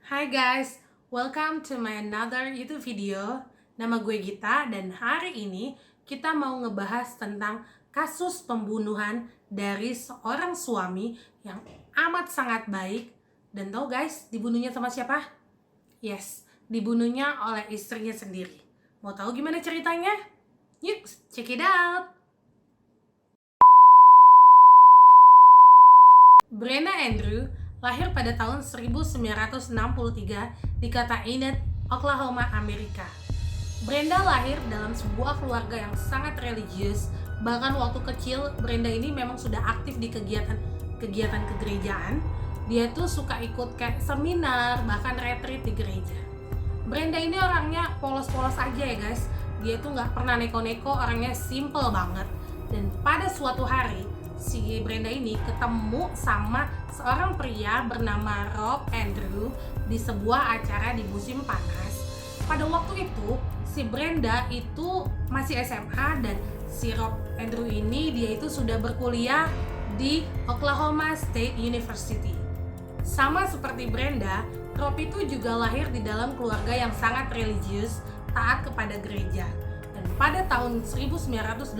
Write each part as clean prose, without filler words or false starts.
Hai guys, welcome to my another YouTube video. Nama gue Gita dan hari ini kita mau ngebahas tentang kasus pembunuhan dari seorang suami yang amat sangat baik. Dan tau guys, dibunuhnya sama siapa? Yes, dibunuhnya oleh istrinya sendiri. Mau tahu gimana ceritanya? Yuk, check it out. Brenda Andrew lahir pada tahun 1963 di kota Enid, Oklahoma, Amerika. Brenda lahir dalam sebuah keluarga yang sangat religius. Bahkan waktu kecil, Brenda ini memang sudah aktif di kegiatan kegerejaan. Dia tuh suka ikut kayak seminar, bahkan retreat di gereja. Brenda ini orangnya polos-polos aja ya guys. Dia tuh nggak pernah neko-neko, orangnya simple banget. Dan pada suatu hari, si Brenda ini ketemu sama seorang pria bernama Rob Andrew di sebuah acara di musim panas. Pada waktu itu, si Brenda itu masih SMA dan si Rob Andrew ini dia itu sudah berkuliah di Oklahoma State University. Sama seperti Brenda, Rob itu juga lahir di dalam keluarga yang sangat religius, taat kepada gereja. Dan pada tahun 1984,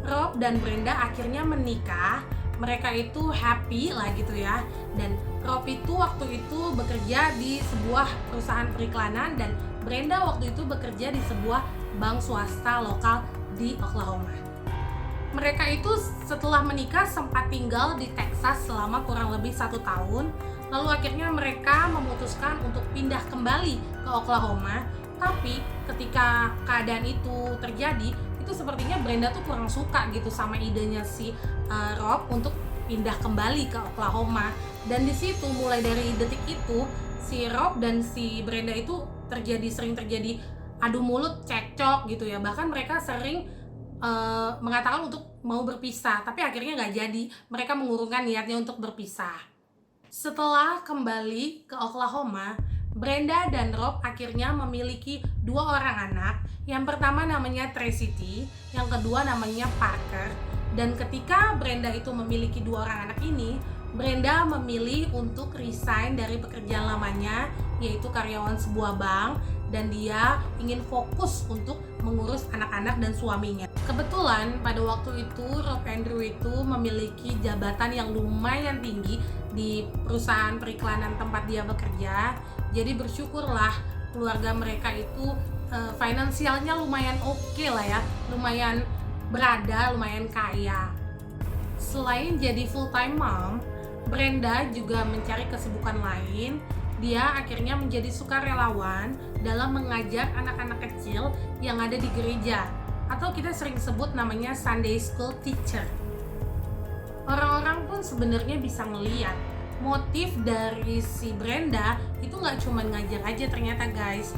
Rob dan Brenda akhirnya menikah. Mereka itu happy lah gitu ya. Dan Rob itu waktu itu bekerja di sebuah perusahaan periklanan dan Brenda waktu itu bekerja di sebuah bank swasta lokal di Oklahoma. Mereka itu setelah menikah sempat tinggal di Texas selama kurang lebih 1 tahun. Lalu akhirnya mereka memutuskan untuk pindah kembali ke Oklahoma. Tapi ketika keadaan itu terjadi, itu sepertinya Brenda tuh kurang suka gitu sama idenya si Rob untuk pindah kembali ke Oklahoma. Dan di situ mulai dari detik itu si Rob dan si Brenda itu sering terjadi adu mulut, cekcok gitu ya. Bahkan mereka sering mengatakan untuk mau berpisah, tapi akhirnya nggak jadi. Mereka mengurungkan niatnya untuk berpisah. Setelah kembali ke Oklahoma, Brenda dan Rob akhirnya memiliki 2 orang anak. Yang pertama namanya Tracy, yang kedua namanya Parker. Dan ketika Brenda itu memiliki 2 orang anak ini, Brenda memilih untuk resign dari pekerjaan lamanya, yaitu karyawan sebuah bank, dan dia ingin fokus untuk mengurus anak-anak dan suaminya. Kebetulan pada waktu itu Rob Andrew itu memiliki jabatan yang lumayan tinggi di perusahaan periklanan tempat dia bekerja. Jadi bersyukurlah keluarga mereka itu finansialnya lumayan oke lah ya, lumayan berada, lumayan kaya. Selain jadi full time mom, Brenda juga mencari kesibukan lain. Dia akhirnya menjadi sukarelawan dalam mengajar anak-anak kecil yang ada di gereja, atau kita sering sebut namanya Sunday School Teacher. Orang-orang pun sebenarnya bisa ngeliat motif dari si Brenda itu nggak cuma ngajar aja ternyata guys.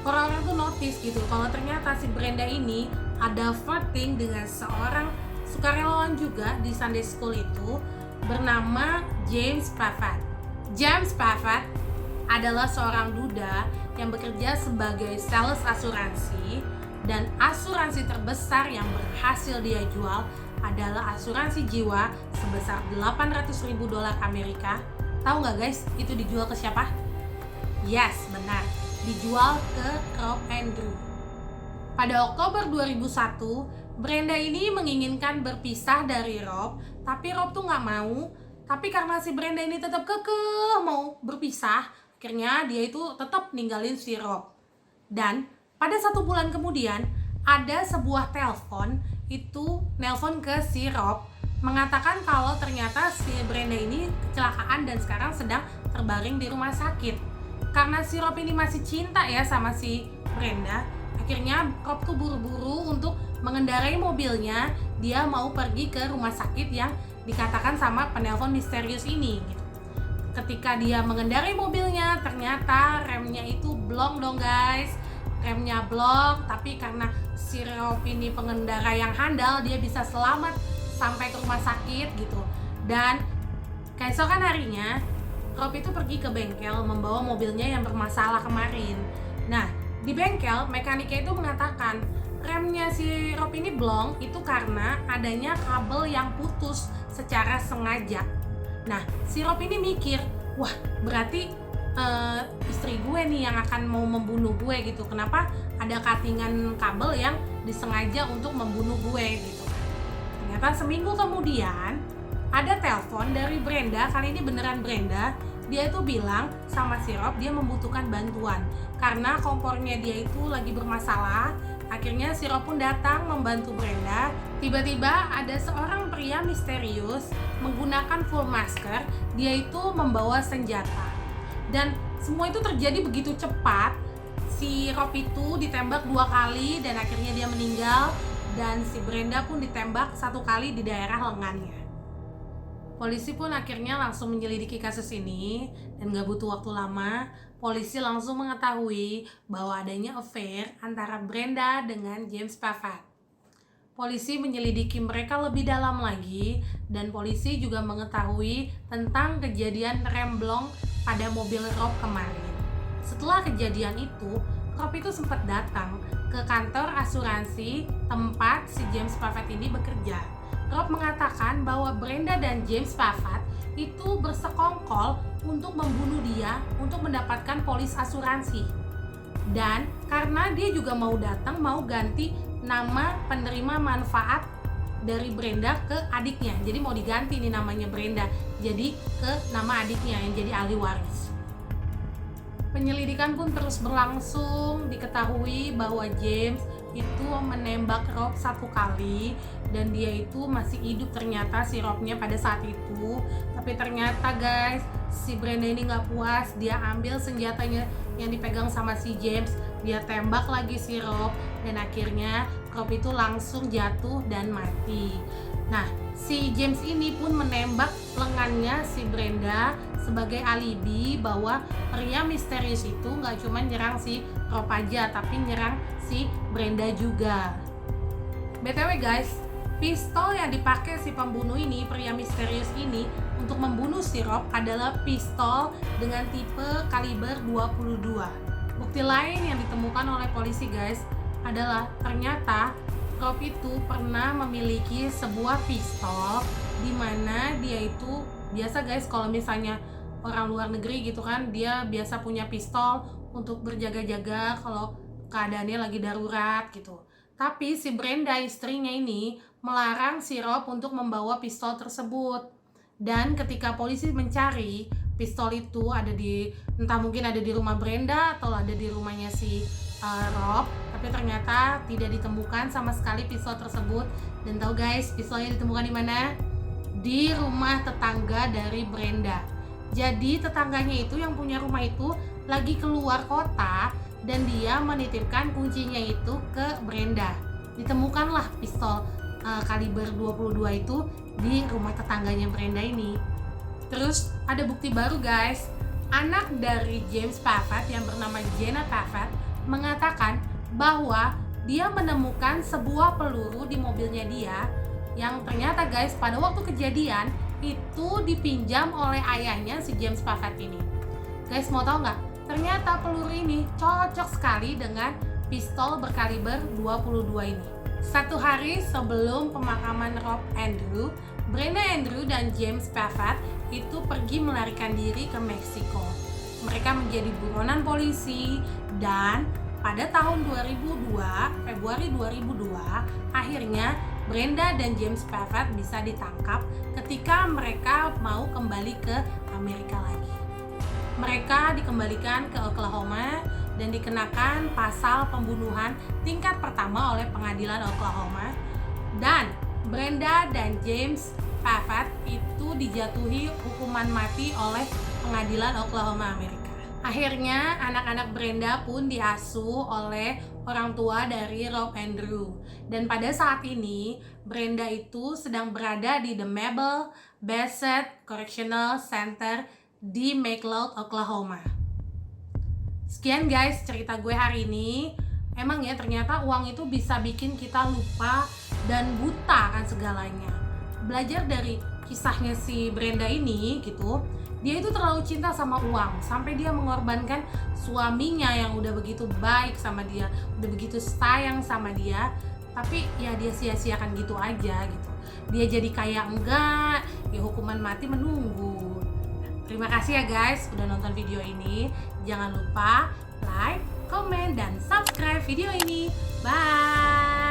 Orang-orang tuh notice gitu kalau ternyata si Brenda ini ada flirting dengan seorang sukarelawan juga di Sunday School itu bernama James Paffett. James Paffett adalah seorang duda yang bekerja sebagai sales asuransi, dan asuransi terbesar yang berhasil dia jual adalah asuransi jiwa sebesar $800.000 Amerika. Tahu nggak guys, itu dijual ke siapa? Yes, benar, dijual ke Rob Andrew. Pada Oktober 2001, Brenda ini menginginkan berpisah dari Rob, tapi Rob tuh nggak mau. Tapi karena si Brenda ini tetap kekeh mau berpisah, akhirnya dia itu tetap ninggalin si Rob. Dan pada 1 bulan kemudian, ada sebuah telepon ke si Rob mengatakan kalau ternyata si Brenda ini kecelakaan dan sekarang sedang terbaring di rumah sakit. Karena si Rob ini masih cinta ya sama si Brenda, akhirnya Rob tuh buru-buru untuk mengendarai mobilnya. Dia mau pergi ke rumah sakit yang dikatakan sama penelpon misterius ini gitu. Ketika dia mengendarai mobilnya, ternyata remnya itu blong dong guys. Remnya blong, tapi karena si Rob ini pengendara yang handal, dia bisa selamat sampai ke rumah sakit gitu. Dan keesokan harinya, Rob itu pergi ke bengkel membawa mobilnya yang bermasalah kemarin. Nah, di bengkel, mekaniknya itu mengatakan remnya si Rob ini blong itu karena adanya kabel yang putus secara sengaja. Nah, si Rob ini mikir, wah berarti istri gue nih yang akan mau membunuh gue gitu. Kenapa ada cuttingan kabel yang disengaja untuk membunuh gue gitu. Ternyata seminggu kemudian ada telepon dari Brenda, kali ini beneran Brenda. Dia itu bilang sama si Rob dia membutuhkan bantuan karena kompornya dia itu lagi bermasalah. Akhirnya si Rob pun datang membantu Brenda. Tiba-tiba ada seorang pria misterius menggunakan full masker. Dia itu membawa senjata. Dan semua itu terjadi begitu cepat. Si Rob itu ditembak 2 kali dan akhirnya dia meninggal. Dan si Brenda pun ditembak 1 kali di daerah lengannya. Polisi pun akhirnya langsung menyelidiki kasus ini dan gak butuh waktu lama, polisi langsung mengetahui bahwa adanya affair antara Brenda dengan James Pafford. Polisi menyelidiki mereka lebih dalam lagi dan polisi juga mengetahui tentang kejadian remblong pada mobil Rob kemarin. Setelah kejadian itu, Rob itu sempat datang ke kantor asuransi tempat si James Pafford ini bekerja. Rob mengatakan bahwa Brenda dan James Pafford itu bersekongkol untuk membunuh dia untuk mendapatkan polis asuransi. Dan karena dia juga mau datang, mau ganti nama penerima manfaat dari Brenda ke adiknya. Jadi mau diganti nih namanya Brenda jadi ke nama adiknya yang jadi ahli waris. Penyelidikan pun terus berlangsung, diketahui bahwa James itu menembak Rob 1 kali dan dia itu masih hidup ternyata si Robnya pada saat itu. Tapi ternyata guys, si Brenda ini gak puas, dia ambil senjatanya yang dipegang sama si James, dia tembak lagi si Rob dan akhirnya Rob itu langsung jatuh dan mati. Nah, si James ini pun menembak lengannya si Brenda sebagai alibi bahwa pria misterius itu gak cuma nyerang si Rob aja, tapi nyerang si Brenda juga. BTW guys, pistol yang dipakai si pembunuh ini, pria misterius ini, untuk membunuh si Rob adalah pistol dengan tipe kaliber 22. Bukti lain yang ditemukan oleh polisi guys adalah ternyata Rob itu pernah memiliki sebuah pistol di mana dia itu biasa guys, kalau misalnya orang luar negeri gitu kan, dia biasa punya pistol untuk berjaga-jaga kalau keadaannya lagi darurat gitu. Tapi si Brenda istrinya ini melarang si Rob untuk membawa pistol tersebut. Dan ketika polisi mencari, pistol itu ada di, entah mungkin ada di rumah Brenda atau ada di rumahnya si Rob, tapi ternyata tidak ditemukan sama sekali pistol tersebut. Dan tahu guys, pistolnya ditemukan di mana? Di rumah tetangga dari Brenda. Jadi tetangganya itu yang punya rumah itu lagi keluar kota dan dia menitipkan kuncinya itu ke Brenda. Ditemukanlah pistol kaliber 22 itu di rumah tetangganya Brenda ini. Terus ada bukti baru guys. Anak dari James Pafford yang bernama Jenna Pafford mengatakan bahwa dia menemukan sebuah peluru di mobilnya dia yang ternyata guys pada waktu kejadian itu dipinjam oleh ayahnya si James Pafford ini. Guys mau tahu nggak? Ternyata peluru ini cocok sekali dengan pistol berkaliber 22 ini. 1 hari sebelum pemakaman Rob Andrew, Brenda Andrew dan James Pafford itu pergi melarikan diri ke Meksiko. Mereka menjadi buronan polisi dan pada tahun 2002, Februari 2002, akhirnya Brenda dan James Pafford bisa ditangkap ketika mereka mau kembali ke Amerika lagi. Mereka dikembalikan ke Oklahoma dan dikenakan pasal pembunuhan tingkat pertama oleh pengadilan Oklahoma. Dan Brenda dan James Pafford itu dijatuhi hukuman mati oleh pengadilan Oklahoma Amerika. Akhirnya anak-anak Brenda pun diasuh oleh orang tua dari Rob Andrew. Dan pada saat ini Brenda itu sedang berada di The Mabel Bassett Correctional Center di McLeod, Oklahoma. Sekian guys cerita gue hari ini. Emang ya ternyata uang itu bisa bikin kita lupa dan buta kan segalanya. Belajar dari kisahnya si Brenda ini gitu, dia itu terlalu cinta sama uang sampai dia mengorbankan suaminya yang udah begitu baik sama dia, udah begitu sayang sama dia, tapi ya dia sia-siakan gitu aja gitu. Dia jadi kaya enggak, ya hukuman mati menunggu. Terima Terima kasih ya guys udah nonton video ini. Jangan lupa like, komen, dan subscribe video ini. Bye!